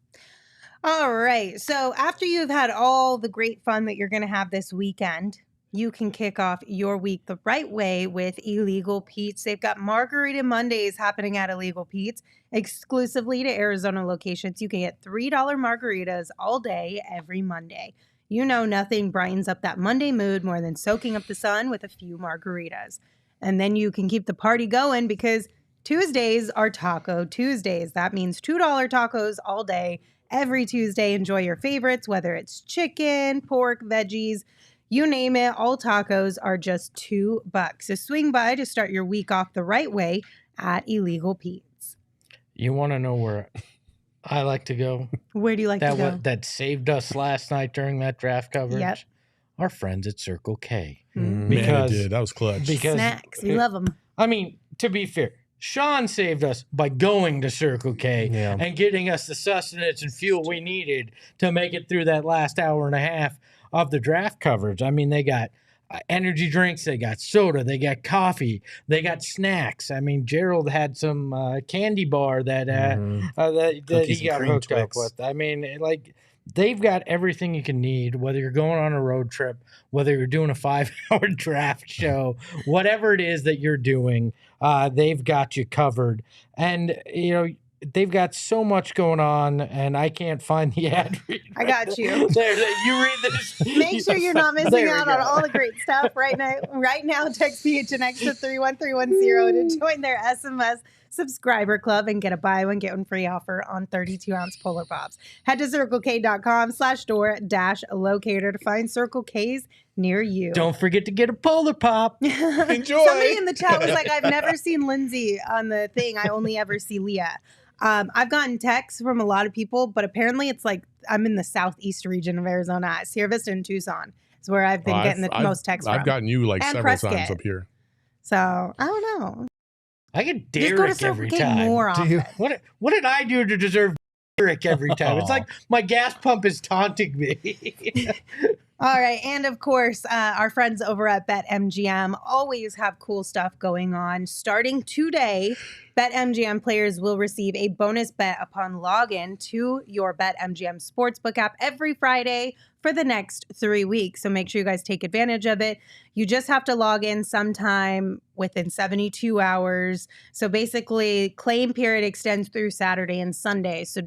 All right. So after you've had all the great fun that you're going to have this weekend, you can kick off your week the right way with Illegal Pete's. They've got Margarita Mondays happening at Illegal Pete's exclusively to Arizona locations. You can get $3 margaritas all day, every Monday. You know nothing brightens up that Monday mood more than soaking up the sun with a few margaritas. And then you can keep the party going because Tuesdays are Taco Tuesdays. That means $2 tacos all day, every Tuesday. Enjoy your favorites, whether it's chicken, pork, veggies, you name it. All tacos are just $2. So swing by to start your week off the right way at Illegal Pete's. You want to know where I like to go? Where do you like to go? That saved us last night during that draft coverage? Yep. Our friends at Circle K. Man, it did. That was clutch. Because snacks. We love them. I mean, to be fair, Sean saved us by going to Circle K and getting us the sustenance and fuel we needed to make it through that last hour and a half of the draft coverage. I mean, they got energy drinks, they got soda, they got coffee, they got snacks. I mean, Gerald had some candy bar that he got hooked up with. I mean, like, they've got everything you can need, whether you're going on a road trip, whether you're doing a 5-hour draft show, whatever it is that you're doing, they've got you covered. And, you know, they've got so much going on, and I can't find the ad read. I got you. There, you read this. Make sure you're not missing out on all the great stuff right now. Right now, text PHNX to 31310 to join their SMS subscriber club and get a buy one, get one free offer on 32-ounce Polar Pops. Head to circlek.com/store-locator to find Circle K's near you. Don't forget to get a Polar Pop. Enjoy. Somebody in the chat was like, I've never seen Lindsay on the thing. I only ever see Leah. I've gotten texts from a lot of people, but apparently it's like I'm in the southeast region of Arizona at Sierra Vista and Tucson. It's where I've been getting the most texts from. I've gotten you like and several Prescott. times up here. So I don't know. I get Just go to Derek every Circle K time. more often. What did I do to deserve Derek every time? It's like my gas pump is taunting me. All right. And of course, our friends over at BetMGM always have cool stuff going on. Starting today, BetMGM players will receive a bonus bet upon login to your BetMGM Sportsbook app every Friday for the next 3 weeks. So make sure you guys take advantage of it. You just have to log in sometime within 72 hours. So basically, claim period extends through Saturday and Sunday. So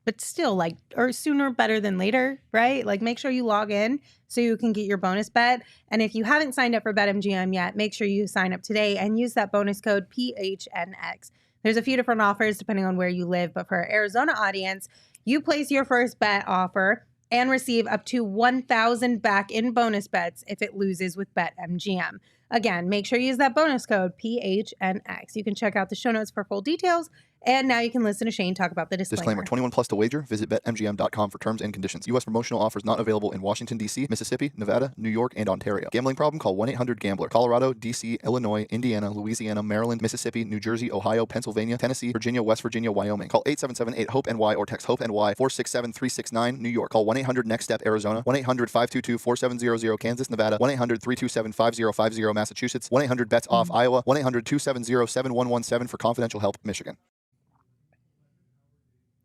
but still, like, or sooner better than later, right? Like, make sure you log in so you can get your bonus bet. And if you haven't signed up for BetMGM yet, make sure you sign up today and use that bonus code PHNX. There's a few different offers depending on where you live, but for our Arizona audience, you place your first bet offer and receive up to $1,000 back in bonus bets if it loses with BetMGM. Again, make sure you use that bonus code PHNX. You can check out the show notes for full details And now you can listen to Shane talk about the Disclaimer, 21 plus to wager. Visit BetMGM.com for terms and conditions. U.S. promotional offers not available in Washington, D.C., Mississippi, Nevada, New York, and Ontario. Gambling problem? Call 1-800-GAMBLER. Colorado, D.C., Illinois, Indiana, Louisiana, Maryland, Mississippi, New Jersey, Ohio, Pennsylvania, Tennessee, Virginia, West Virginia, Wyoming. Call 877-8-HOPE-NY or text HOPE-NY 467-369, New York. Call 1-800-NEXT-STEP, Arizona. 1-800-522-4700, Kansas, Nevada. 1-800-327-5050, Massachusetts. 1-800-BETS-OFF, Iowa. 1-800-270-7117 for confidential help, Michigan.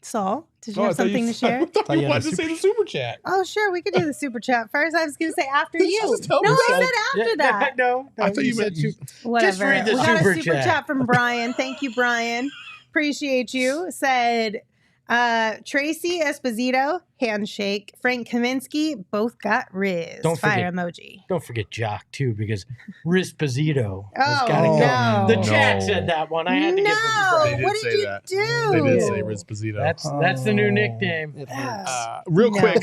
Saul, did you have something to share? I thought you wanted to say the super chat. Oh, sure. We could do the super chat first. I was going to say after you. Just tell No, me I that. said after that. No, I thought you meant Whatever. Just read the we got super a super chat. chat from Brian. Thank you, Brian. Appreciate you. Said Tracy Esposito, handshake. Frank Kaminsky, both got Riz. Don't Fire forget- emoji. Don't forget Jock, too, because Rispozito has Oh, got to go. no. The chat said that one. I had to give him No, They did what did say you that. do? They did say Rizposito. That's the new nickname. It hurts. Real No. quick,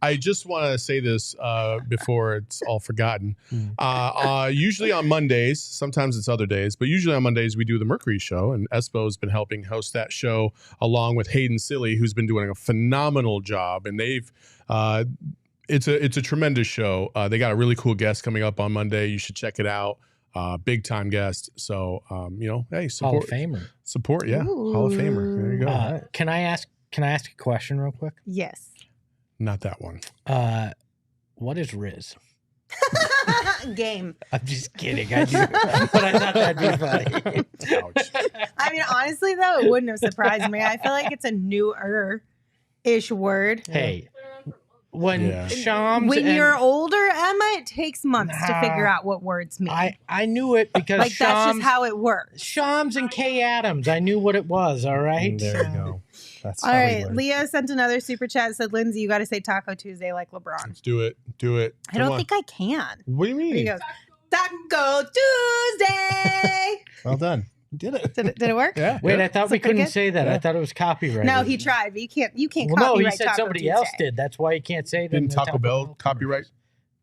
I just want to say this before it's all forgotten. Usually on Mondays, sometimes it's other days, but usually on Mondays we do the Mercury Show, and Espo's been helping host that show along with Hayden Silly, who's been doing a phenomenal job, and they've. It's a tremendous show. They got a really cool guest coming up on Monday. You should check it out. Big time guest. So hey, Hall of support. Famer. Support, yeah. Hall of Famer. There you go. Can I ask a question real quick? Yes. Not that one. What is Riz? Game. I'm just kidding. I do, but I thought that'd be funny. Ouch. I mean, honestly, though, it wouldn't have surprised me. I feel like it's a newer-ish word. Hey, when Yeah. Shams When and- you're older, Emma, it takes months to Nah. figure out what words mean. I knew it because like, that's Shams, just how it works. Shams and Kay Adams. I knew what it was. All right. There you go. That's All how we right. learn. Leah sent another super chat. Said, Lindsay, you got to say Taco Tuesday like LeBron. Let's do it. Do it. I don't Come on. think I can. What do you Here you mean? go. Taco Tuesday. Well done. You did it. Did it work? Yeah. Wait, yeah. I thought Is we it pretty couldn't good? say that. Yeah. I thought it was copyrighted. No, he tried, but you can't Well, no, copyright he said Taco somebody Tuesday. else did. That's why you can't say that. Didn't Taco Bell copyright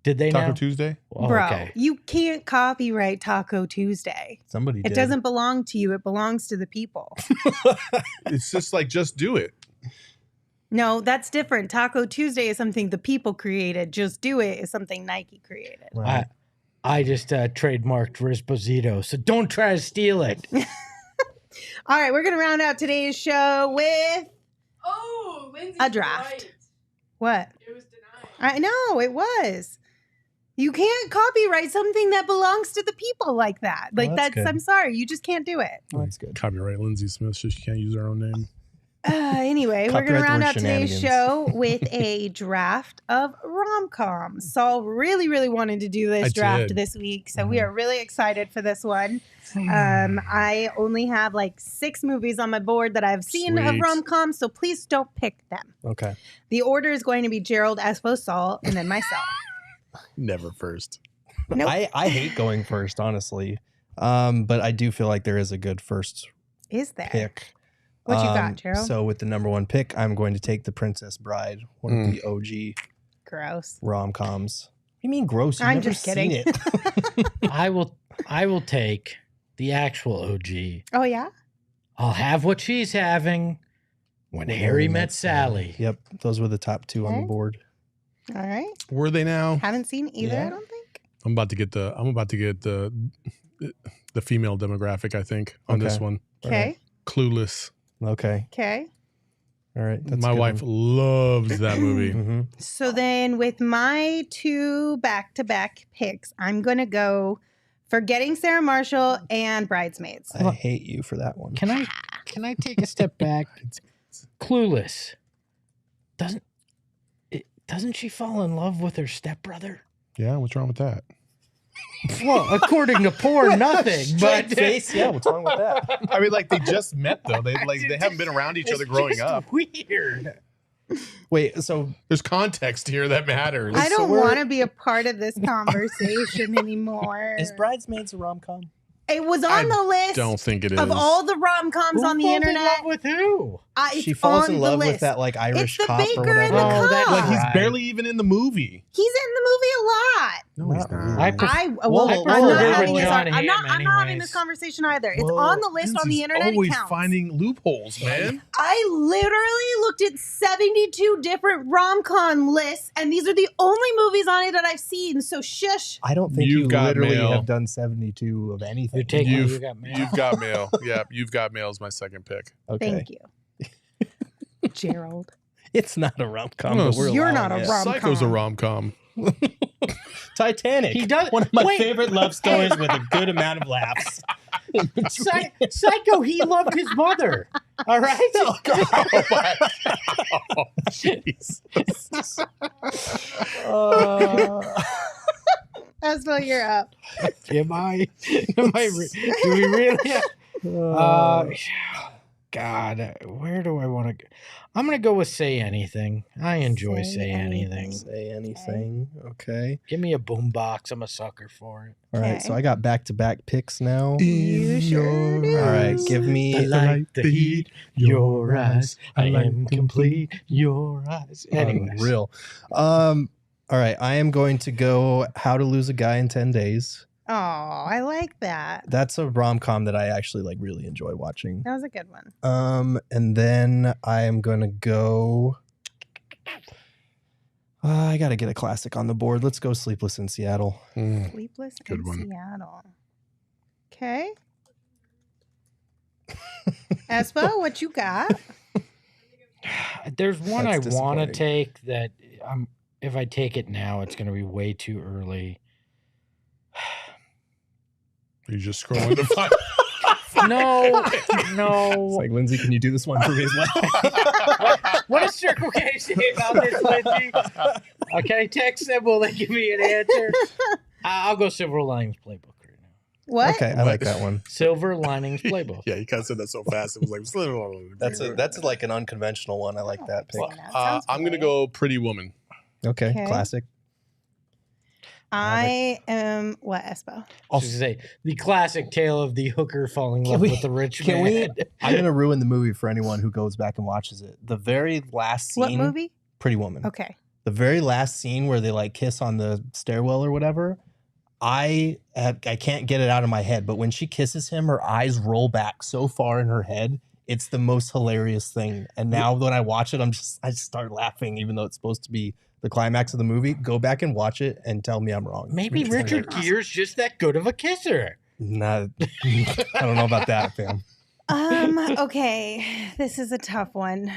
Did they Taco now? Tuesday? Oh, Bro, okay. you can't copyright Taco Tuesday. Somebody It did. doesn't belong to you. It belongs to the people. It's just like, just do it. No, that's different. Taco Tuesday is something the people created. Just Do It is something Nike created. Right. I just trademarked Rispozito, so don't try to steal it. All right, we're going to round out today's show with Oh, Lindsay's A draft. right. what? It was denied. I know, it was. You can't copyright something that belongs to the people like that. Like, Well, that's good. I'm sorry. You just can't do it. Well, that's good. Copyright Lindsay Smith, so she can't use her own name. Anyway, we're going to Copyright the round word out today's shenanigans. show with a draft of rom-coms. Saul really, really wanted to do this I draft did. this week, so we are really excited for this one. I only have like 6 movies on my board that I've seen of Sweet. rom-coms, so please don't pick them. Okay. The order is going to be Gerald, Espo, Saul, and then myself. Never first. Nope. I hate going first, honestly. But I do feel like there is a good first Is there? pick. What you got, Gerald? So with the number 1 pick, I'm going to take The Princess Bride, one of the OG Gross. rom-coms. What do you mean gross? You've I'm never just kidding. seen it. I will take the actual OG. Oh, yeah? I'll have what she's having when Harry met Sally. Yep. Those were the top 2 on Okay. the board. All right. Were they now? Haven't seen either, Yeah. I don't think. I'm about to get the female demographic, I think, on this Okay. one. Okay. Clueless. Okay. Okay. All right. That's My wife loves that movie. Mm-hmm. So then with my 2 back-to-back picks, I'm going to go Forgetting Sarah Marshall and Bridesmaids. I hate you for that one. Can I take a step back? Clueless. Doesn't she fall in love with her stepbrother? Yeah, what's wrong with that? Well, according to porn, nothing. But face. Yeah. What's wrong with that? I mean, like, they just met though. They haven't been around each other growing just up. Weird. Wait. So There's context here that matters. I don't we're- want to be a part of this conversation anymore. is Bridesmaids a rom-com? It was on the list Don't think it is. of all the rom-coms Who on the falls in internet. love with who? It's She falls on in the love list. with that like Irish the cop or baker whatever. and the Oh, that- cop. Like, he's Right. barely even in the movie. He's in the movie a lot. No, he's not. I prefer- I'm Whoa, not whoa, having whoa, this. whoa. I'm not having this conversation either. It's on the list on the internet. It Always counts. finding loopholes, man. I literally looked at 72 different rom-com lists, and these are the only movies on it that I've seen. So shush. I don't think You've you got literally mail. have done 72 of anything. You're taking You've, you got mail. you've got mail. Yeah, you've got mail is my second pick. Okay. Thank you, Gerald. It's not a rom-com, No, but we're you're allowing not a it. rom-com. Psycho's a rom-com. Titanic. He does- one of my wait. favorite love stories with a good amount of laughs. Psycho, he loved his mother. All right. Oh my God. Jesus. That's what you're up. Am I? Do we really? God, where do I want to go? I'm gonna go with Say Anything. I enjoy Say Anything. Say anything. Okay. Give me a boombox. I'm a sucker for it. All right. Okay. So I got back-to-back picks now. You sure do. All right. Give me. The light, the heat, your eyes. I am complete. Your eyes. Anyways. Real. All right. I am going to go How to Lose a Guy in 10 Days. Oh, I like that. That's a rom-com that I actually like really enjoy watching. That was a good one. And then I am gonna go. I gotta get a classic on the board. Let's go Sleepless in Seattle. Sleepless Good in one. Seattle. Okay. Espo, what you got? There's one That's I want to disappointing. take that if I take it now, it's going to be way too early. You're just scrolling to find. No. It's like, Lindsay, can you do this one for me as well? What does Circle K say about this, Lindsay? Okay, text them. Will they give me an answer? I'll go Silver Linings Playbook right now. What? Okay, I like that one. Silver Linings Playbook. Yeah, you kind of said that so fast. It was like That's like an unconventional one. I like that pick. That sounds I'm gonna good. go Pretty Woman. Okay, Okay. classic. I am what, Espo? I was gonna say the classic tale of the hooker falling in love we- with the rich Can man. we? I'm gonna ruin the movie for anyone who goes back and watches it. The very last scene. What movie? Pretty Woman. Okay. The very last scene where they like kiss on the stairwell or whatever. I can't get it out of my head, but when she kisses him, her eyes roll back so far in her head. It's the most hilarious thing. And now when I watch it, I just start laughing, even though it's supposed to be the climax of the movie. Go back and watch it and tell me I'm wrong. Maybe It's Richard hilarious. Gere's just that good of a kisser. Nah, I don't know about that, fam. Okay. This is a tough one.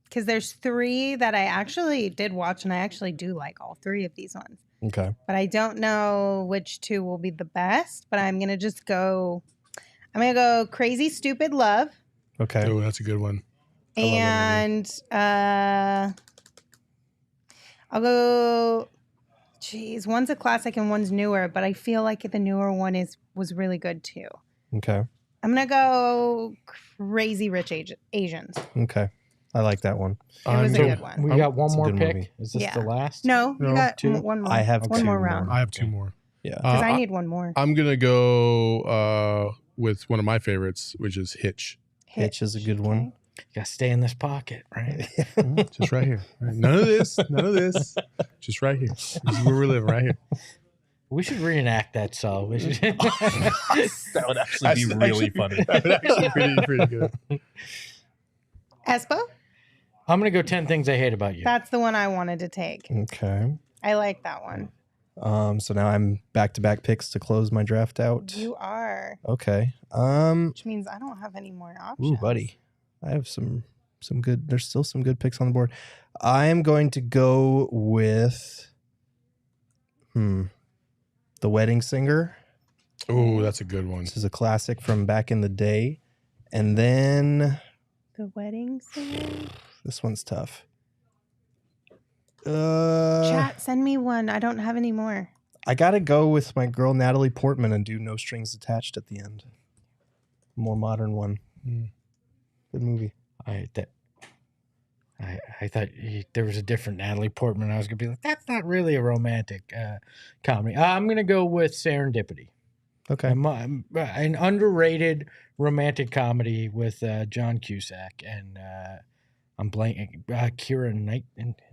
Because there's three that I actually did watch, and I actually do like all three of these ones. Okay. But I don't know which two will be the best. But I'm gonna go Crazy Stupid Love. Okay. Oh, that's a good one. I love that And I'll go. Geez, one's a classic and one's newer, but I feel like the newer one was really good too. Okay. I'm gonna go Crazy Rich Asians. Okay. I like that one. It was a I'm- good one. We got one It's a more good pick. movie. Is this Yeah. the last? No, you No, got two? one more. I have one two more more. round I have two more. Yeah. because I need one more. I'm gonna go with one of my favorites, which is Hitch. Hitch is a good one. Got to stay in this pocket, right? Just right here. None of this. None of this. Just right here. This is where we're living, right here. We should reenact that song. We should. That would actually be really funny. That would actually be pretty good. Espo, I'm gonna go 10 Things I Hate About You. that's the one I wanted to take. Okay. I like that one. So now I'm back-to-back picks to close my draft out. You are, Okay. which means I don't have any more options. Ooh, buddy. I have some good. There's still some good picks on the board. I am going to go with The Wedding Singer. Oh, that's a good one. This is a classic from back in the day. And then The Wedding Singer. this one's tough. Chat, send me one. I don't have any more. I gotta go with my girl Natalie Portman and do No Strings Attached at the end. More modern one. Good movie. I thought there was a different Natalie Portman. I was gonna be like, that's not really a romantic comedy. I'm gonna go with Serendipity. Okay. An underrated romantic comedy with John Cusack, and I'm blanking. Keira Knight.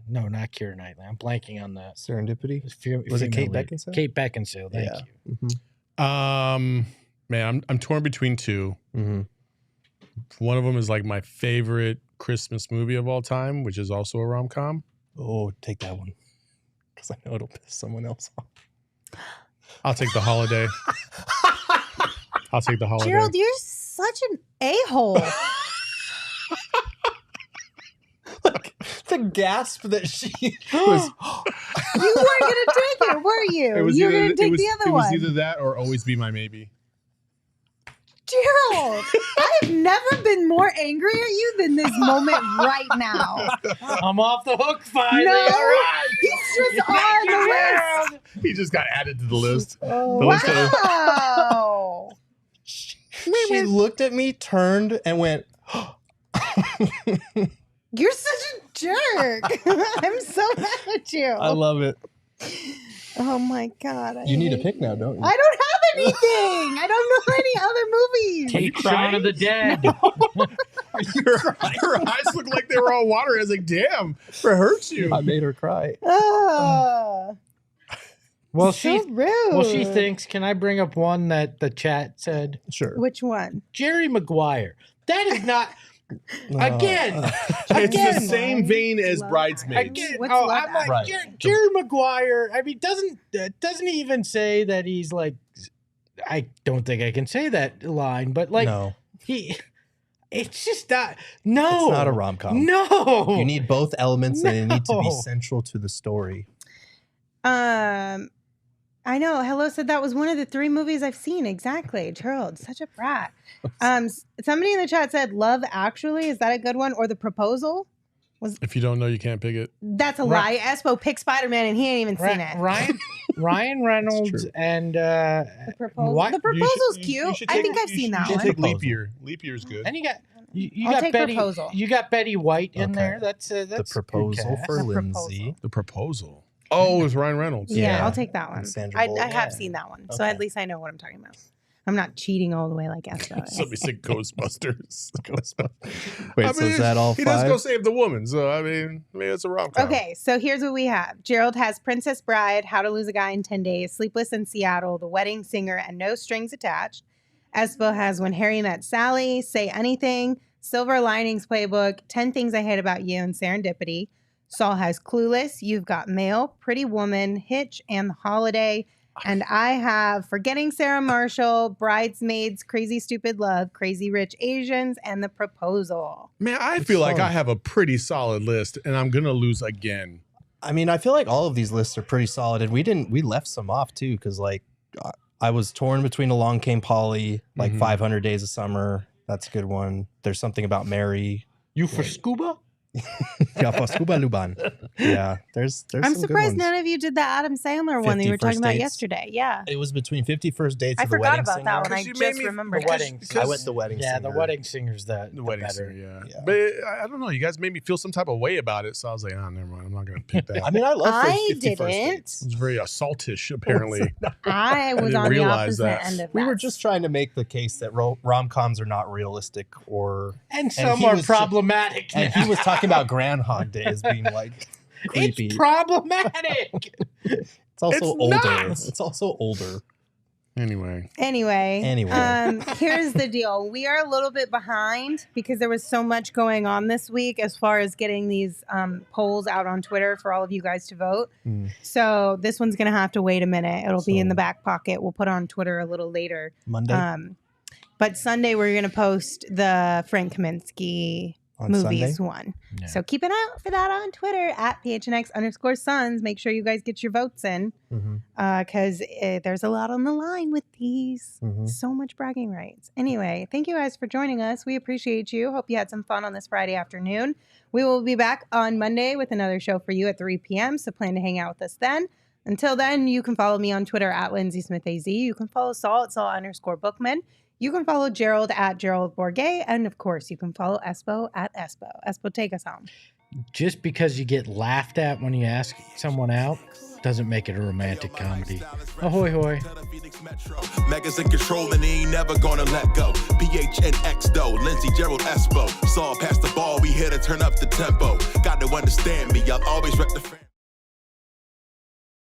No, not Keira Knightley. I'm blanking on that. Serendipity? Was it Kate Beckinsale? Kate Beckinsale. Thank you. Mm-hmm. Man, I'm torn between two. Mm-hmm. One of them is like my favorite Christmas movie of all time, which is also a rom-com. Oh, take that one. Because I know it'll piss someone else off. I'll take The Holiday. I'll take The Holiday. Gerald, you're such an a-hole. The gasp that she was. You weren't going to take it, were you? You were going to take the other It one. was either that or Always Be My Maybe. Gerald, I have never been more angry at you than this moment right now. I'm off the hook finally. No, All right. he's just on the list. He just got added to the list. Oh, The list of- Wow. she looked at me, turned, and went. You're such a jerk. I'm so mad at you. I love it. Oh my God. You need to hate pick now, don't you? I don't have anything. I don't know any other movies. Take Shaun of the Dead. Her eyes look like they were all water. I was like, damn, it hurts you. I made her cry. Well, so rude. Well, she thinks. Can I bring up one that the chat said? Sure. Which one? Jerry Maguire. That is not. Again, It's again, the same vein as Love Bridesmaids. Again, What's I'm Love like Right. Jerry Maguire. I mean, doesn't even say that he's like. I don't think I can say that line, but like no, it's just not. No, it's not a rom-com. No, You need both elements, and they need to be No. central to the story. I know. Hello said that was one of the 3 movies I've seen. Exactly. Gerald, such a brat. Somebody in the chat said Love Actually. Is that a good one? Or The Proposal? If you don't know, you can't pick it. That's a lie. Espo picked Spider-Man and he ain't even seen it. Ryan Reynolds true. and The Proposal. What? The Proposal's You cute. should I take- think I've seen that You one. should take Leap Proposal. Year. Leap Year's good. and you I'll got take Betty. Proposal. You got Betty White in Okay. there. That's The good Proposal cast. for The Lindsay. The Proposal. Oh, it's Ryan Reynolds. Yeah, Yeah. I'll take that one. And Sandra I Bullock. have seen that one. So Okay. at least I know what I'm talking about. I'm not cheating all the way like Espo. Somebody said Ghostbusters. Wait, I so mean, is that all He does 5? go save the woman. So, I mean it's a rom-com. Okay, so here's what we have. Gerald has Princess Bride, How to Lose a Guy in 10 Days, Sleepless in Seattle, The Wedding Singer, and No Strings Attached. Espo has When Harry Met Sally, Say Anything, Silver Linings Playbook, 10 Things I Hate About You, and Serendipity. Saul has Clueless, You've Got Mail, Pretty Woman, Hitch, and The Holiday. And I have Forgetting Sarah Marshall, Bridesmaids, Crazy Stupid Love, Crazy Rich Asians, and The Proposal. Man, I It's feel like fun. I have a pretty solid list, and I'm gonna lose again. I mean, I feel like all of these lists are pretty solid, and we left some off too, because like I was torn between Along Came Polly, like Mhm. 500 Days of Summer. That's a good one. There's something about Mary. You for scuba? Yeah, for Scuba Luban. Yeah, there's I'm some good surprised ones. none of you did the Adam Sandler one that you 50 were talking First about Dates. yesterday. Yeah. It was between 50 First Dates I and The forgot Wedding about Singer. that one. I Because you made just me- remembered. The it. wedding. I went The Wedding Yeah, Singer. the wedding singer's the Wedding better. Singer, yeah. Yeah. But I don't know. You guys made me feel some type of way about it, so I was like, oh, never mind. I'm not gonna pick that. I mean, I love I 50 First didn't. Dates. It's very assaultish, apparently. I was didn't on the realize opposite that. end of that. We were just trying to make the case that rom-coms are not realistic, or And some he are was problematic. and he was talking about Groundhog Day as being like creepy. It's problematic. It's also It's older. not. It's also older. Anyway, Anyway, Anyway. here's the deal. We are a little bit behind because there was so much going on this week as far as getting these polls out on Twitter for all of you guys to vote. Mm. So this one's going to have to wait a minute. It'll be in So- the back pocket. We'll put it on Twitter a little later. Monday But Sunday, we're going to post the Frank Kaminsky on movies Sunday. one. Yeah. So keep an eye out for that on Twitter at PHNX_Suns. Make sure you guys get your votes in Mhm, because there's a lot on the line with these. mhm. So much bragging rights. Anyway, thank you guys for joining us. We appreciate you. Hope you had some fun on this Friday afternoon. We will be back on Monday with another show for you at 3 p.m. So plan to hang out with us then. Until then, you can follow me on Twitter at LindsaySmithAZ. You can follow Saul at Saul_Bookman. You can follow Gerald at Gerald Bourget. And of course, you can follow Espo at Espo. Espo, take us home. just because you get laughed at when you ask someone out doesn't make it a romantic comedy. Ahoy hoy. Megas in control and he ain't never gonna let go. PHNX though, Lindsey, Gerald, Espo. Saw past the ball, we here to turn up the tempo. Got to understand me, I'll always rep the fan.